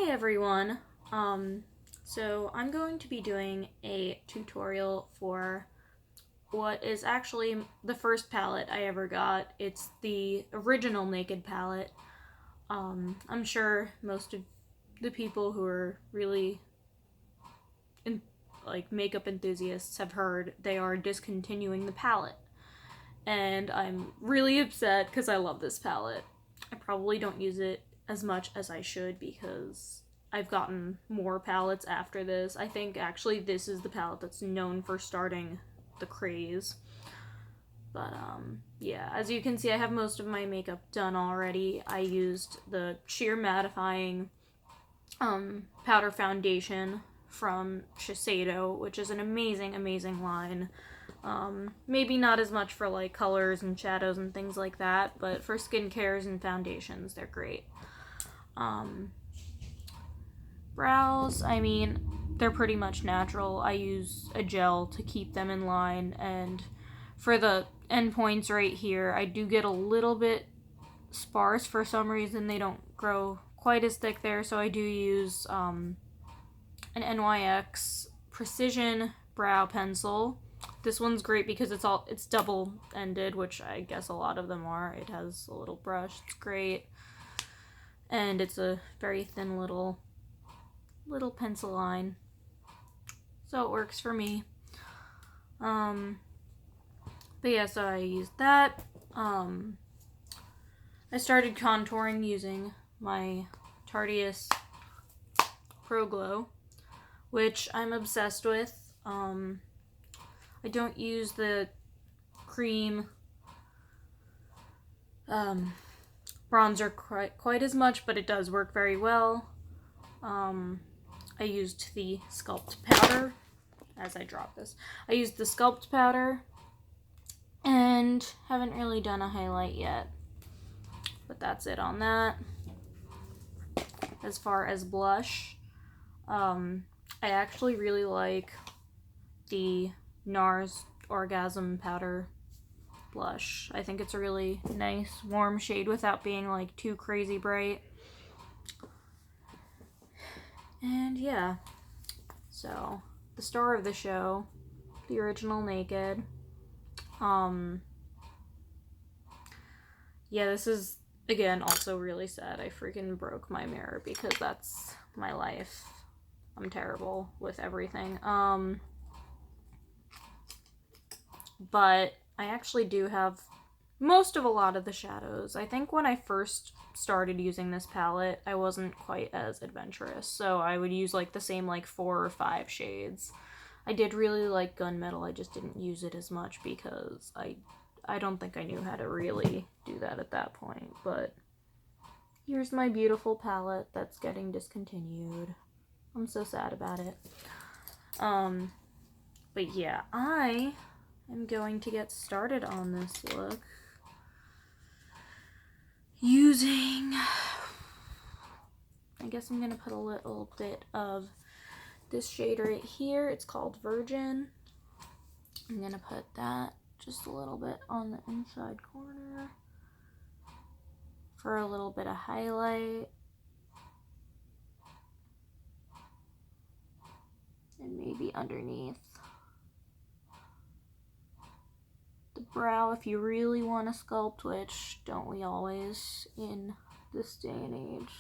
everyone. So I'm going to be doing a tutorial for what is actually the first palette I ever got. It's the original Naked palette. I'm sure most of the people who are really makeup enthusiasts have heard they are discontinuing the palette. And I'm really upset because I love this palette. I probably don't use it as much as I should because I've gotten more palettes after this. I think actually this is the palette that's known for starting the craze. But yeah, as you can see, I have most of my makeup done already. I used the sheer mattifying powder foundation from Shiseido, which is an amazing, amazing line. Maybe not as much for like colors and shadows and things like that, but for skincares and foundations, they're great. Brows, I mean, they're pretty much natural. I use a gel to keep them in line, and for the endpoints right here, I do get a little bit sparse. For some reason, they don't grow quite as thick there, so I do use an NYX Precision Brow Pencil. This one's great because it's double-ended, which I guess a lot of them are. It has a little brush. It's great. And it's a very thin little pencil line. So it works for me. But yeah, so I used that. I started contouring using my Tarteist Pro Glow, which I'm obsessed with. I don't use the cream bronzer quite as much, but it does work very well. I used the Sculpt powder as I drop this. I used the Sculpt powder and haven't really done a highlight yet, but that's it on that. As far as blush, I actually really like the NARS Orgasm powder blush. I think it's a really nice warm shade without being like too crazy bright. And yeah, so the star of the show, the original Naked. Yeah, this is again also really sad. I freaking broke my mirror because that's my life. I'm terrible with everything. But I actually do have most of a lot of the shadows. I think when I first started using this palette, I wasn't quite as adventurous, so I would use like the same like 4 or 5 shades. I did really like Gunmetal, I just didn't use it as much because I don't think I knew how to really do that at that point, but here's my beautiful palette that's getting discontinued. I'm so sad about it. But yeah, I am going to get started on this look using, I guess I'm gonna put a little bit of this shade right here. It's called Virgin. I'm gonna put that just a little bit on the inside corner for a little bit of highlight. And maybe underneath the brow if you really want to sculpt, which don't we always in this day and age.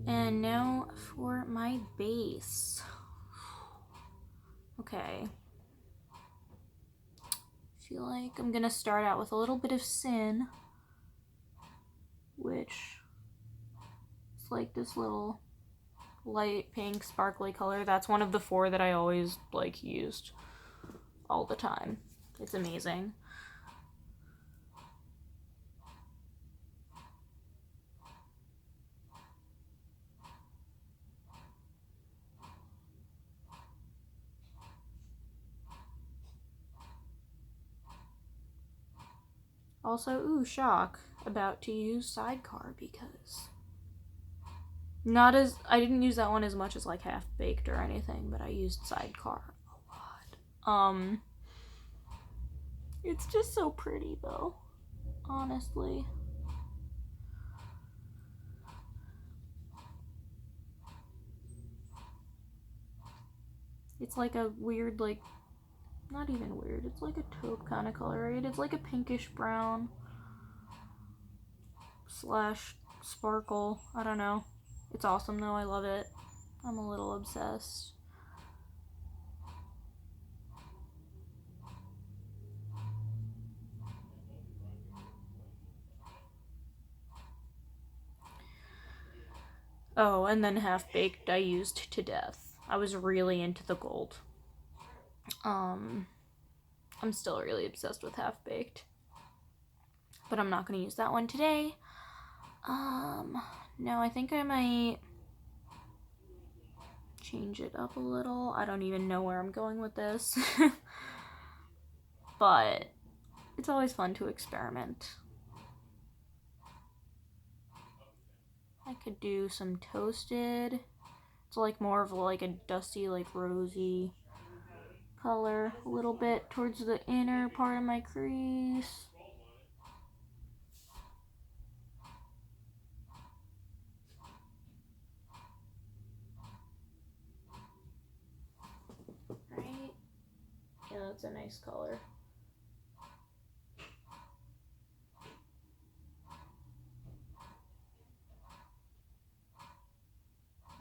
And now for my base. Okay. I feel like I'm gonna start out with a little bit of Sin, which is like this little light pink sparkly color. That's one of the 4 that I always like used all the time. It's amazing. Also, ooh, shock, about to use Sidecar because I didn't use that one as much as like Half Baked or anything, but I used Sidecar a lot. It's just so pretty though, honestly. It's like a weird, like, not even weird, it's like a taupe kind of color, right? It's like a pinkish brown slash sparkle. I don't know. It's awesome though, I love it. I'm a little obsessed. Oh, and then Half Baked I used to death. I was really into the gold. I'm still really obsessed with Half Baked. But I'm not going to use that one today. No, I think I might change it up a little. I don't even know where I'm going with this. But it's always fun to experiment. I could do some Toasted. It's like more of like a dusty, like rosy color. A little bit towards the inner part of my crease. Right? Yeah, that's a nice color.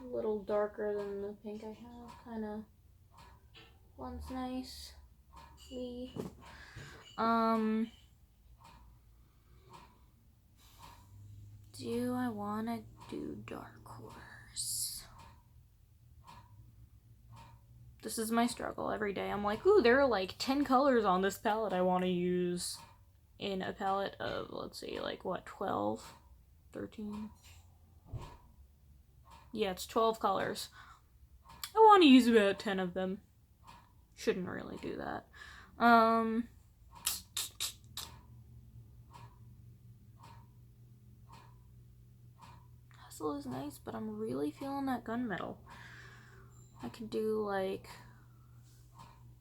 A little darker than the pink I have, kind of blends nicely. Do I want to do Dark Horse? This is my struggle every day. I'm like, ooh, there are like 10 colors on this palette I want to use in a palette of, let's see, like what, 12? 13? Yeah, it's 12 colors. I want to use about 10 of them. Shouldn't really do that. Hustle is nice, but I'm really feeling that gunmetal. I could do like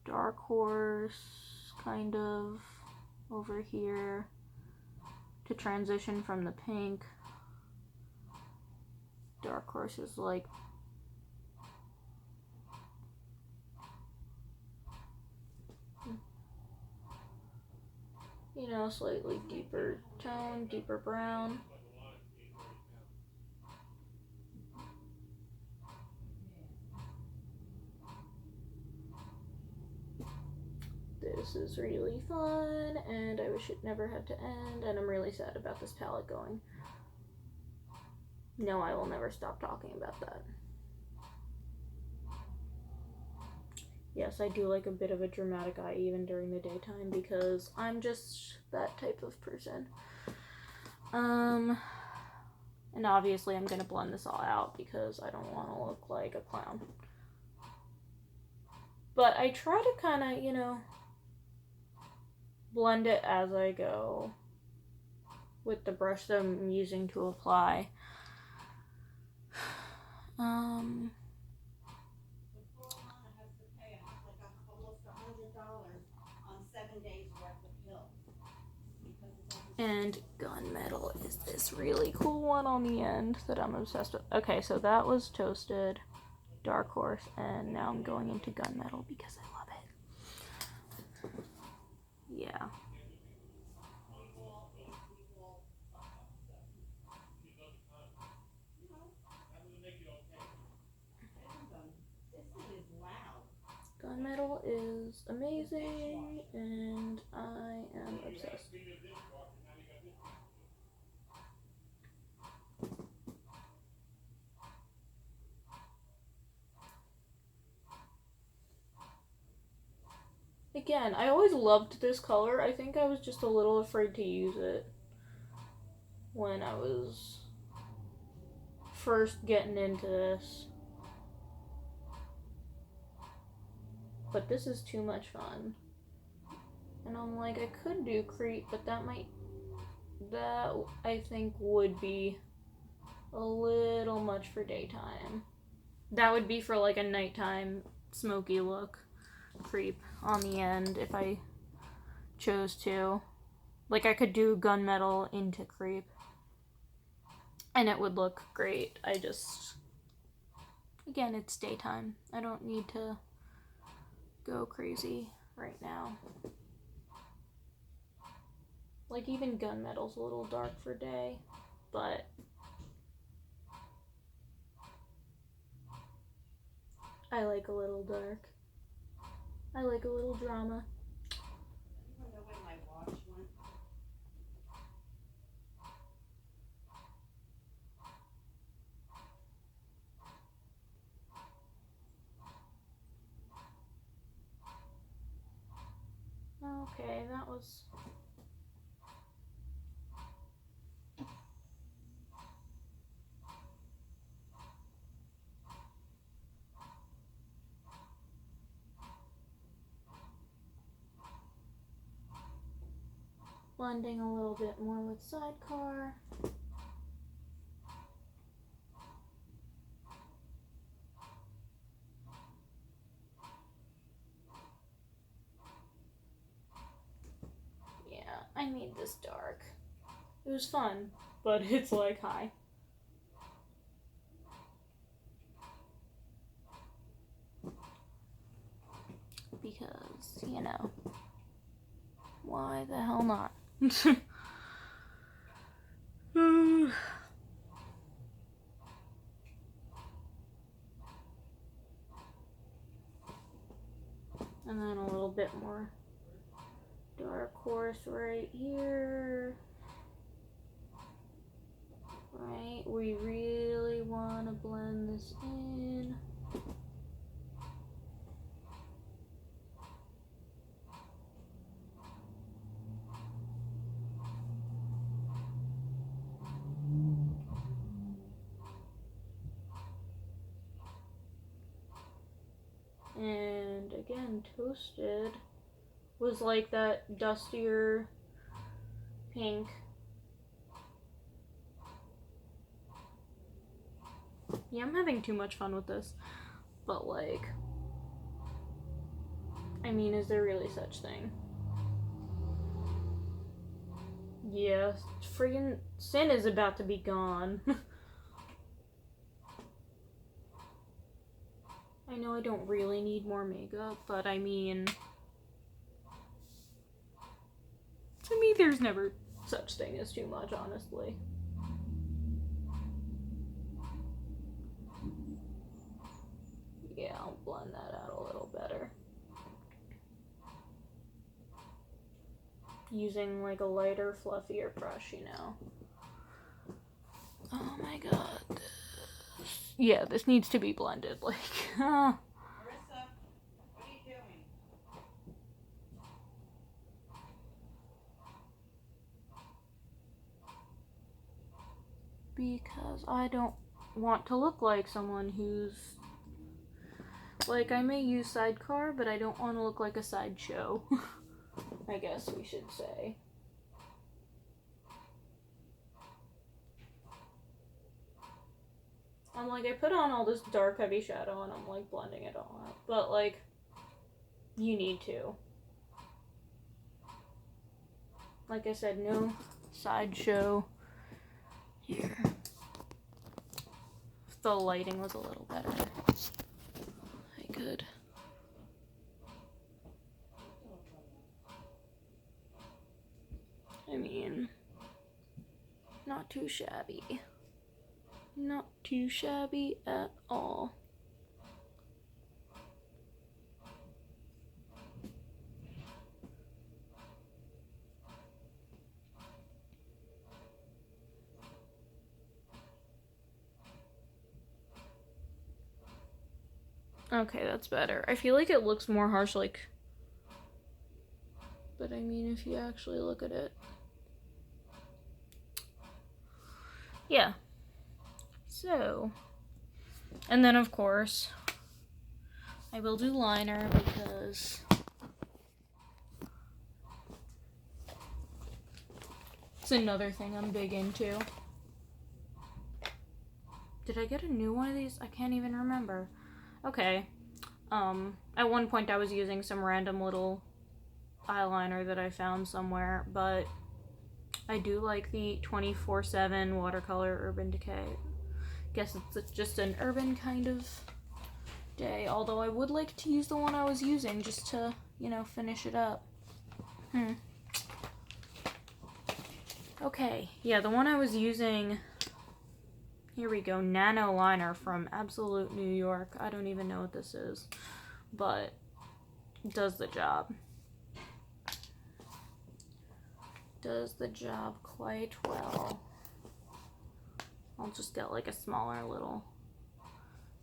Dark Horse kind of over here to transition from the pink. Dark Horse is like slightly deeper tone, deeper brown. This is really fun, and I wish it never had to end, and I'm really sad about this palette going. No, I will never stop talking about that. Yes, I do like a bit of a dramatic eye even during the daytime because I'm just that type of person. And obviously I'm gonna blend this all out because I don't want to look like a clown. But I try to kind of, blend it as I go with the brush that I'm using to apply. And Gunmetal is this really cool one on the end that I'm obsessed with. Okay, so that was Toasted, Dark Horse, and now I'm going into Gunmetal because I love it. Yeah. Gunmetal is amazing, and I am obsessed. Again, I always loved this color. I think I was just a little afraid to use it when I was first getting into this. But this is too much fun. And I'm like, I could do Crete, but that I think would be a little much for daytime. That would be for like a nighttime smoky look creep on the end if I chose to. Like, I could do gunmetal into creep and it would look great. I just, again, it's daytime. I don't need to go crazy right now. Like, even gunmetal's a little dark for day, but I like a little dark. I like a little drama. I wonder where my watch went. Okay, that was... blending a little bit more with sidecar. Yeah, I made this dark. It was fun, but it's like, hi. Because, you know, why the hell not? And then a little bit more dark horse right here. Right, we really want to blend this in. And again, Toasted was like that dustier pink. Yeah, I'm having too much fun with this. But like, I mean, is there really such thing? Yeah, friggin' Sin is about to be gone. I know I don't really need more makeup, but I mean, to me there's never such thing as too much, honestly. Yeah, I'll blend that out a little better. Using like a lighter, fluffier brush, you know. Oh my god. Yeah, this needs to be blended, like, Marissa, what are you doing? because I don't want to look like someone who's, like, I may use sidecar, but I don't want to look like a sideshow. I guess we should say. I'm like, I put on all this dark heavy shadow and I'm like blending it all out. But like, you need to. Like I said, no sideshow here. If the lighting was a little better, I could. I mean, not too shabby. Not too shabby at all. Okay, that's better. I feel like it looks more harsh, like, but I mean, if you actually look at it. Yeah. So, and then of course, I will do liner because it's another thing I'm big into. Did I get a new one of these? I can't even remember. Okay. At one point I was using some random little eyeliner that I found somewhere, but I do like the 24/7 watercolor Urban Decay. Guess it's just an urban kind of day, although I would like to use the one I was using just to, finish it up. Okay, yeah, the one I was using, here we go, Nano Liner from Absolute New York. I don't even know what this is, but it does the job. Does the job quite well. I'll just get like a smaller little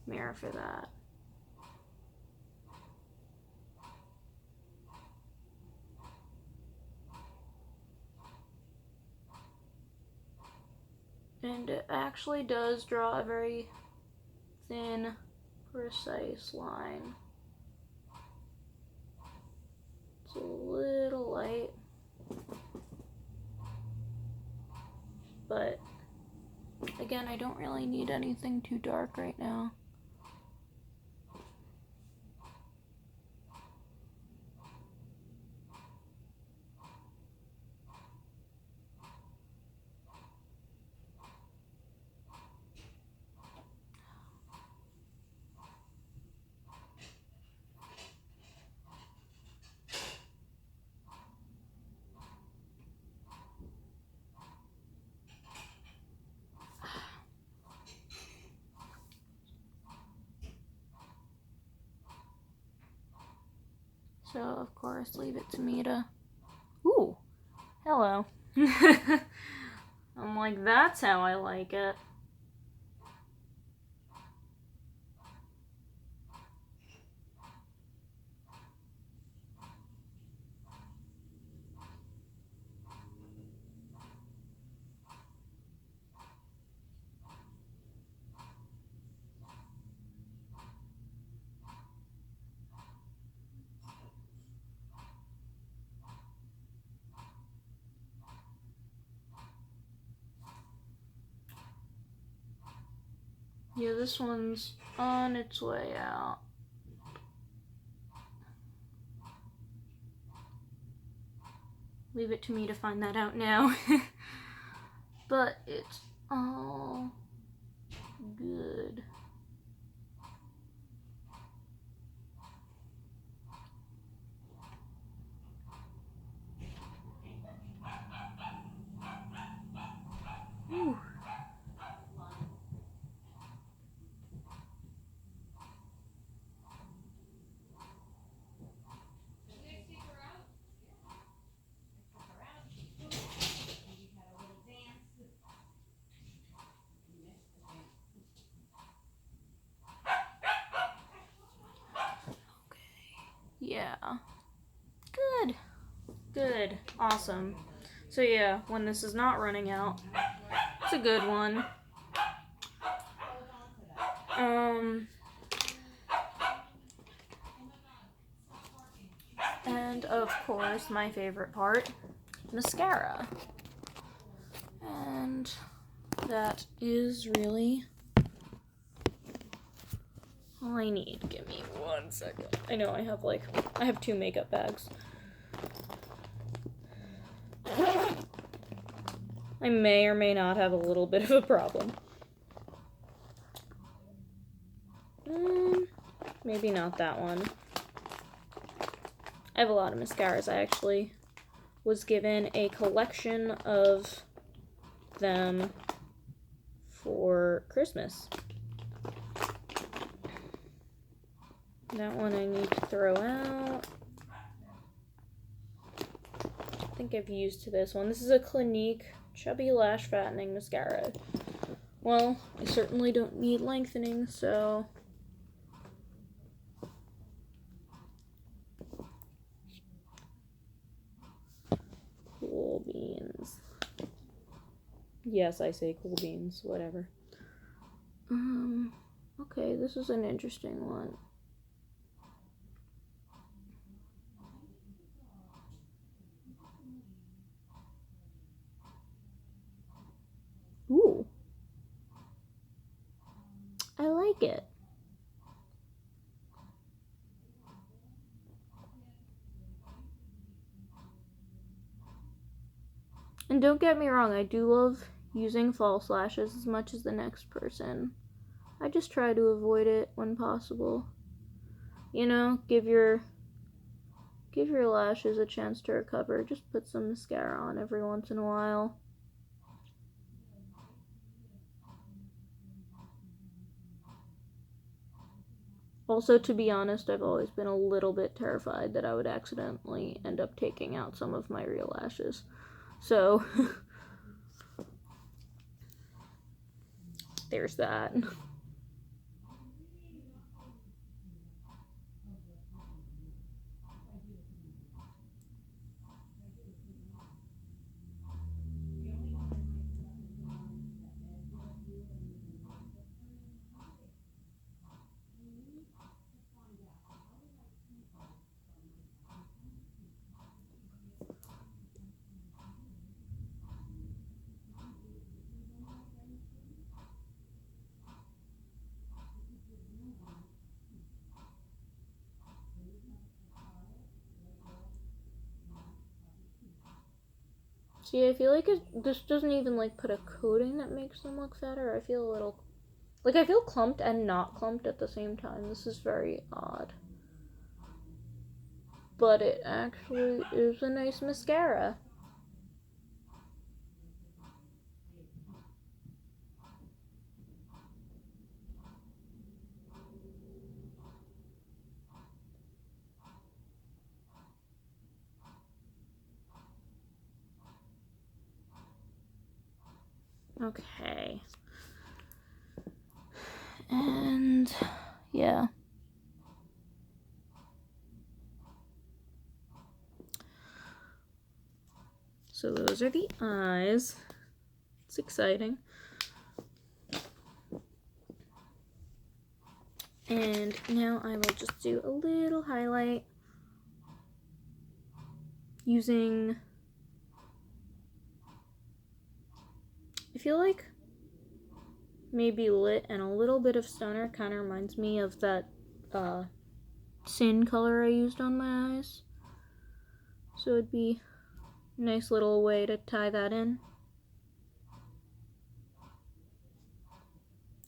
mirror for that. And it actually does draw a very thin, precise line. It's a little light, but again, I don't really need anything too dark right now. So, of course, leave it to me to... Ooh! Hello. I'm like, that's how I like it. Yeah, this one's on its way out. Leave it to me to find that out now. But it's all good. Ooh. Yeah. Good. Good. Awesome. So yeah, when this is not running out, it's a good one. And of course, my favorite part, mascara. And that is really all I need. Give me 1 second. I know I have 2 makeup bags. I may or may not have a little bit of a problem. Maybe not that one. I have a lot of mascaras. I actually was given a collection of them for Christmas. That one I need to throw out. I think I've used this one. This is a Clinique Chubby Lash Fattening Mascara. Well, I certainly don't need lengthening, so... Cool beans. Yes, I say cool beans, whatever. Okay, this is an interesting one. Ooh. I like it. And don't get me wrong, I do love using false lashes as much as the next person. I just try to avoid it when possible. You know, give your lashes a chance to recover. Just put some mascara on every once in a while. Also, to be honest, I've always been a little bit terrified that I would accidentally end up taking out some of my real lashes. So, there's that. See, I feel like this doesn't even like put a coating that makes them look fatter. I feel a little, like I feel clumped and not clumped at the same time. This is very odd. But it actually is a nice mascara. Okay. And yeah. So those are the eyes. It's exciting. And now I will just do a little highlight using, I feel like maybe Lit and a little bit of Stoner. Kind of reminds me of that Sin color I used on my eyes. So it'd be a nice little way to tie that in.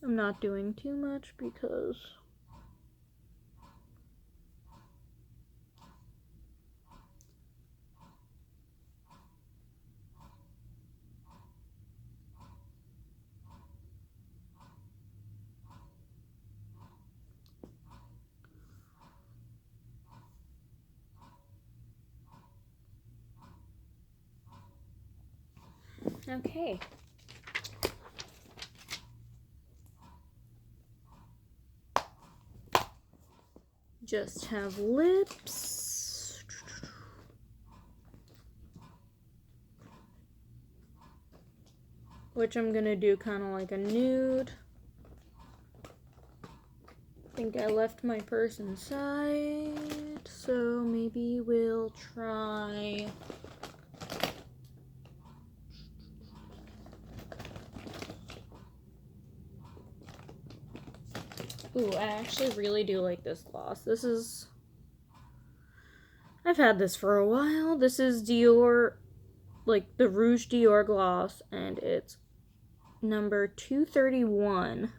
I'm not doing too much because okay. Just have lips. Which I'm gonna do kind of like a nude. I think I left my purse inside, so maybe we'll try ooh, I actually really do like this gloss. This is, I've had this for a while. This is Dior, like the Rouge Dior gloss, and it's number 231.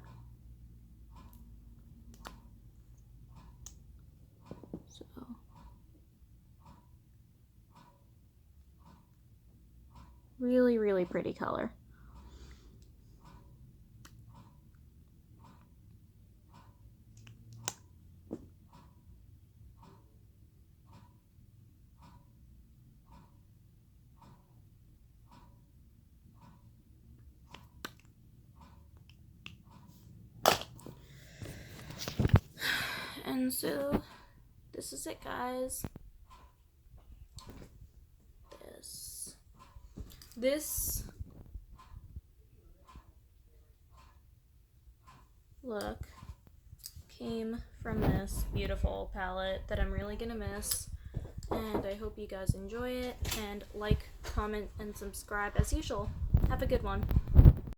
So, really, really pretty color. And so, this is it, guys. This look came from this beautiful palette that I'm really gonna miss. And I hope you guys enjoy it. And like, comment, and subscribe as usual. Have a good one.